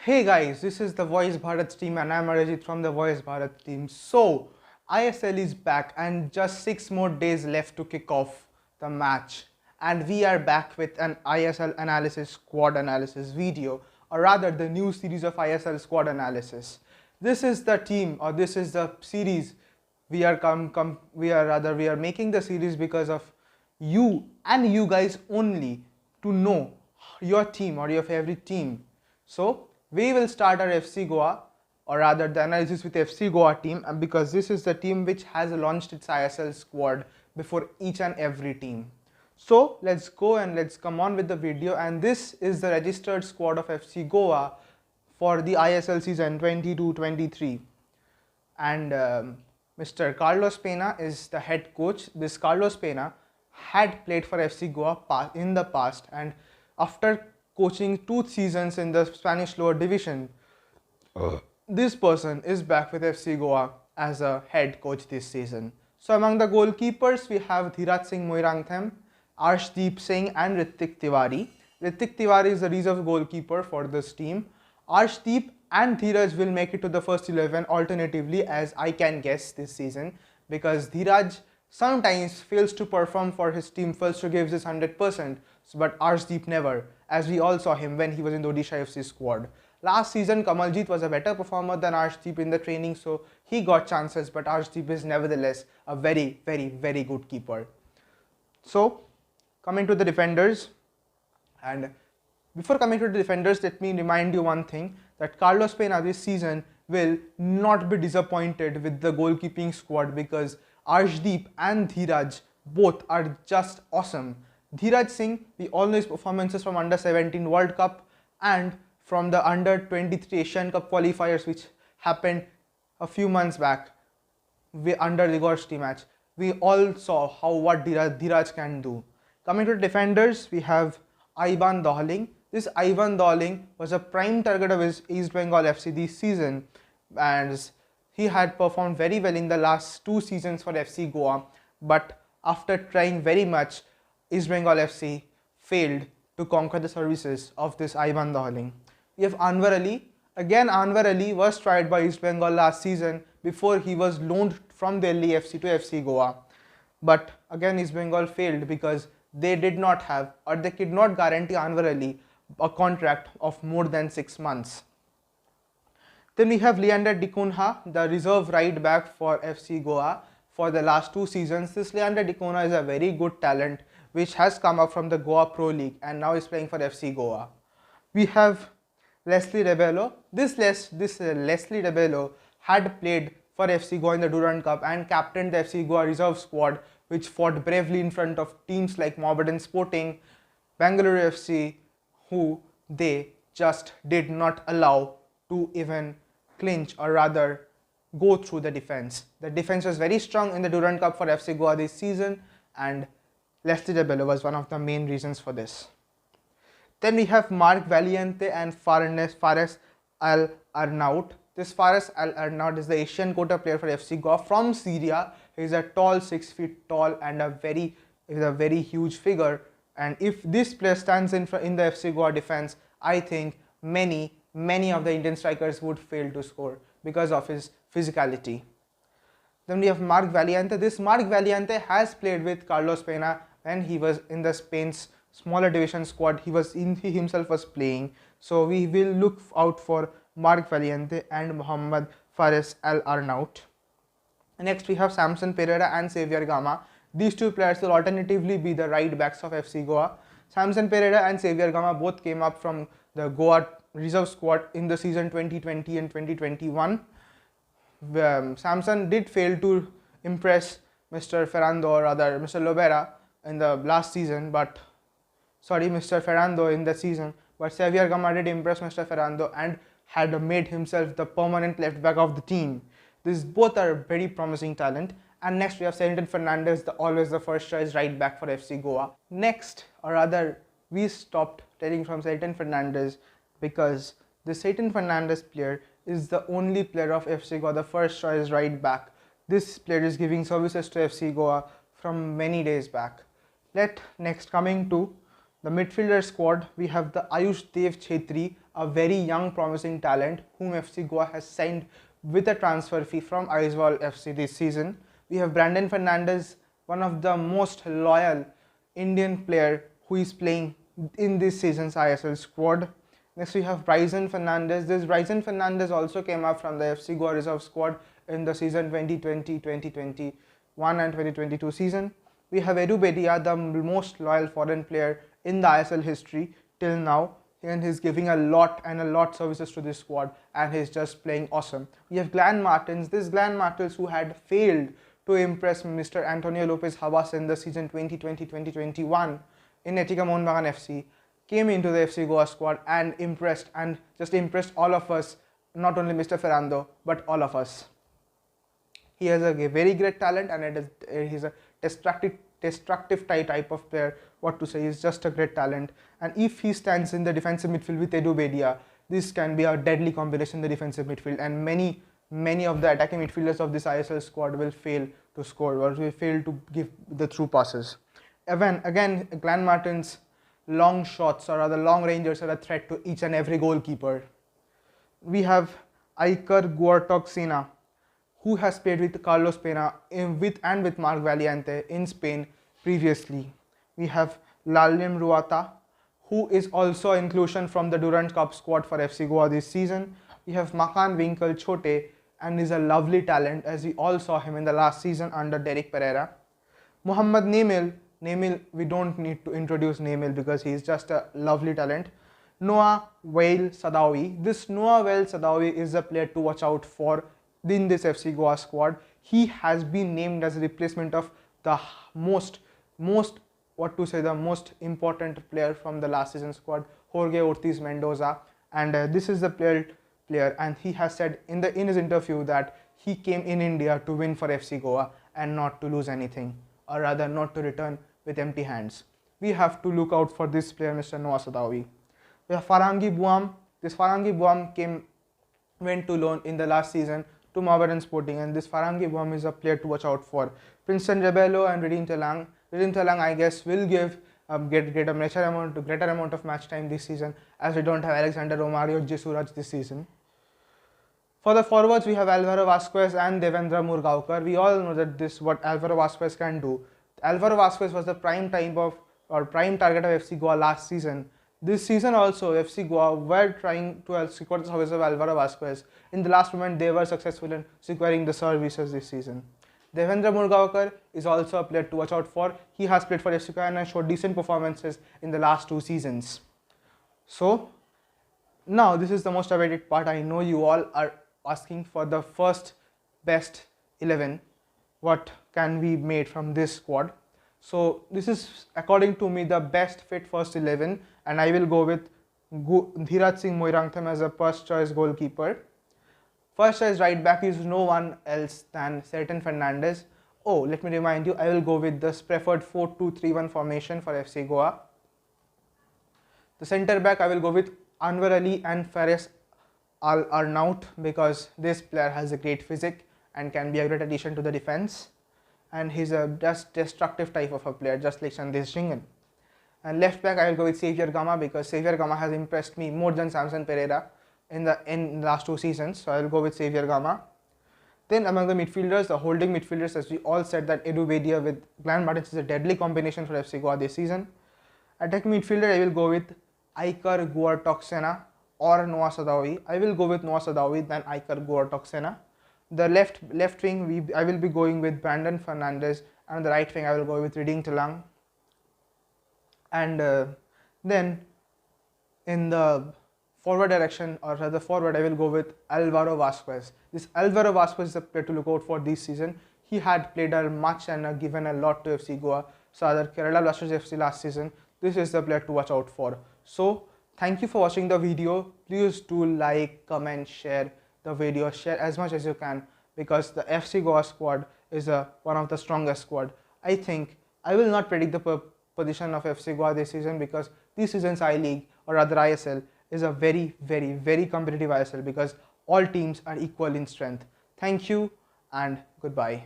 Hey guys, this is the Voice Bharat team and I'm Arajit from the Voice Bharat team. So, ISL is back and just 6 more days left to kick off the match. And we are back with an ISL analysis squad analysis video, or rather the new series of ISL squad analysis. This is the team, or this is the series we are making the series because of you and you guys only, to know your team or your favorite team. So we will start our FC Goa, or rather the analysis with FC Goa team, and because this is the team which has launched its ISL squad before each and every team. So let's go and let's come on with the video, and this is the registered squad of FC Goa for the ISL season 22-23. And Mr. Carlos Pena is the head coach. This Carlos Pena had played for FC Goa in the past, and after coaching 2 seasons in the Spanish lower division, this person is back with FC Goa as a head coach this season. So among the goalkeepers, we have Dhiraj Singh Moirangthem, Arshdeep Singh and Ritik Tiwari. Ritik Tiwari is the reserve goalkeeper for this team. Arshdeep and Dhiraj will make it to the first 11 alternatively, as I can guess this season, because Dhiraj sometimes fails to perform for his team, fails to give his 100%, but Arshdeep never, as we all saw him when he was in the Odisha FC squad. Last season, Kamaljit was a better performer than Arshdeep in the training, so he got chances, but Arshdeep is nevertheless a very, very, very good keeper. So, coming to the defenders, and before coming to the defenders, let me remind you one thing, that Carlos Pena this season will not be disappointed with the goalkeeping squad, because Arshdeep and Dhiraj both are just awesome. Dhiraj Singh, we all know his performances from Under 17 World Cup and from the Under 23 Asian Cup qualifiers, which happened a few months back under the Gorshti match. We all saw what Dhiraj can do. Coming to the defenders, we have Ivan Dohling. This Ivan Dohling was a prime target of his East Bengal FC this season, and he had performed very well in the last 2 seasons for FC Goa, but after trying very much, East Bengal FC failed to conquer the services of this Ivan Dohling. We have Anwar Ali. Again, Anwar Ali was tried by East Bengal last season before he was loaned from Delhi FC to FC Goa. But again, East Bengal failed because they did not have, or they could not guarantee Anwar Ali a contract of more than 6 months. Then we have Leander Dikunha, the reserve right back for FC Goa for the last 2 seasons. This Leander Dikunha is a very good talent which has come up from the Goa Pro League and now is playing for FC Goa. We have Leslie Rebello. This Leslie Rebello had played for FC Goa in the Durand Cup and captained the FC Goa reserve squad, which fought bravely in front of teams like Mohammedan Sporting, Bangalore FC, who they just did not allow to even clinch, or rather go through the defense. The defense was very strong in the Durand Cup for FC Goa this season, and Leslie Rebello was one of the main reasons for this. Then we have Mark Valiente and Fares Al Arnaut. This Fares Al Arnaut is the Asian quota player for FC Goa from Syria. He is a tall, 6 feet tall, and a very huge figure. And if this player stands in the FC Goa defense, I think many of the Indian strikers would fail to score because of his physicality. Then we have Mark Valiente. This Mark Valiente has played with Carlos Pena when he was in the Spain's smaller division squad. He himself was playing. So we will look out for Mark Valiente and Mohammad Fares Al Arnaut. Next we have Samson Pereira and Xavier Gama. These 2 players will alternatively be the right backs of FC Goa. Samson Pereira and Xavier Gama both came up from the Goa reserve squad in the season 2020 and 2021. Samson did fail to impress Mr. Ferrando, or rather Mr. Lobera in the last season, Mr. Ferrando in the season, but Xavier Gama did impress Mr. Ferrando and had made himself the permanent left back of the team. These both are very promising talent. And next we have Selton Fernandez, always the first choice right back for FC Goa. Next, or rather, we stopped telling from Selton Fernandez because the Selton Fernandez player is the only player of FC Goa, the first choice right back. This player is giving services to FC Goa from many days back. Next, coming to The midfielder squad, we have the Ayush Dev Chetri, a very young promising talent whom FC Goa has signed with a transfer fee from ISL FC this season. We have Brandon Fernandes, one of the most loyal Indian player who is playing in this season's ISL squad. Next we have Bryson Fernandes. This Bryson Fernandes also came up from the FC Goa reserve squad in the season 2020-2021 and 2022 season. We have Edu Bedia, the most loyal foreign player in the ISL history till now, and he's giving a lot services to this squad, and he's just playing awesome. We have Glenn Martins. This Glenn Martins, who had failed to impress Mr. Antonio Lopez Habas in the season 2020-2021 in Etika Mohunbagan FC, came into the FC Goa squad and impressed all of us, not only Mr. Ferrando but all of us. He has a very great talent, and he's a destructive type of player. What to say, he's just a great talent. And if he stands in the defensive midfield with Edu Bedia, this can be a deadly combination in the defensive midfield, and many of the attacking midfielders of this ISL squad will fail to score or will fail to give the through passes. Again, Glenn Martin's long shots or rather long rangers are a threat to each and every goalkeeper. We have Iker Guartoxena, who has played with Carlos Pena with Marc Valiente in Spain previously. We have Lalem Ruata, who is also inclusion from the Durand Cup squad for FC Goa this season. We have Makan Winkle Chote, and is a lovely talent, as we all saw him in the last season under Derek Pereira. Mohammad Nemil, we don't need to introduce Nemil because he is just a lovely talent. Noah Wael Sadawi. This Noah Wael Sadawi is a player to watch out for in this FC Goa squad. He has been named as a replacement of the most important player from the last season squad, Jorge Ortiz Mendoza, and this is the player, and he has said in his interview that he came in India to win for FC Goa and not to lose anything, or rather not to return with empty hands. We have to look out for this player, Mr. Noah Sadawi. We have Farangi Buam. This Farangi Buam went to loan in the last season to Mohammedan Sporting, and this Farangi Buam is a player to watch out for. Princeton Rebello and Redim Telang. Redim Telang, I guess, will get a greater amount of match time this season, as we don't have Alexander Romario Jesuraj this season. For the forwards, we have Alvaro Vasquez and Devendra Murgaonkar. We all know that what Alvaro Vasquez can do. Alvaro Vasquez was the prime target of FC Goa last season. This season also, FC Goa were trying to secure the service of Alvaro Vasquez. In the last moment, they were successful in securing the services this season. Devendra Murgaonkar is also a player to watch out for. He has played for FC Goa and showed decent performances in the last 2 seasons. So, now this is the most awaited part. I know you all are asking for the first best 11. What can be made from this squad? So this is, according to me, the best fit first 11, and I will go with Dhiraj Singh Moirangtham as a first choice goalkeeper. First choice right back is no one else than Sertan Fernandes. Oh, let me remind you, I will go with the preferred 4-2-3-1 formation for FC Goa. The centre back, I will go with Anwar Ali and Fares Al Arnaut, because this player has a great physique and can be a great addition to the defense, and he's a just destructive type of a player, just like Sandesh Jhingan. And left back, I will go with Xavier Gama, because Xavier Gama has impressed me more than Samson Pereira in the last 2 seasons, so I will go with Xavier Gama. Then among the midfielders, the holding midfielders, as we all said that Edu Bedia with Glenn Martins is a deadly combination for FC Goa this season. Attacking midfielder, I will go with Iker Guartoxena or Noah Sadawi. I will go with Noah Sadawi than Iker Guartoxena. The left wing, I will be going with Brandon Fernandes, and the right wing I will go with Redim Telang. And then in the forward direction, or rather forward, I will go with Alvaro Vasquez. This Alvaro Vasquez is a player to look out for this season. He had played much and given a lot to FC Goa, so other Kerala Blasters FC last season. This is the player to watch out for. So thank you for watching the video. Please do like, comment, share the video, share as much as you can, because the FC Goa squad is one of the strongest squad. I think I will not predict the position of FC Goa this season, because this season's I-League, or rather ISL, is a very, very, very competitive ISL, because all teams are equal in strength. Thank you and goodbye.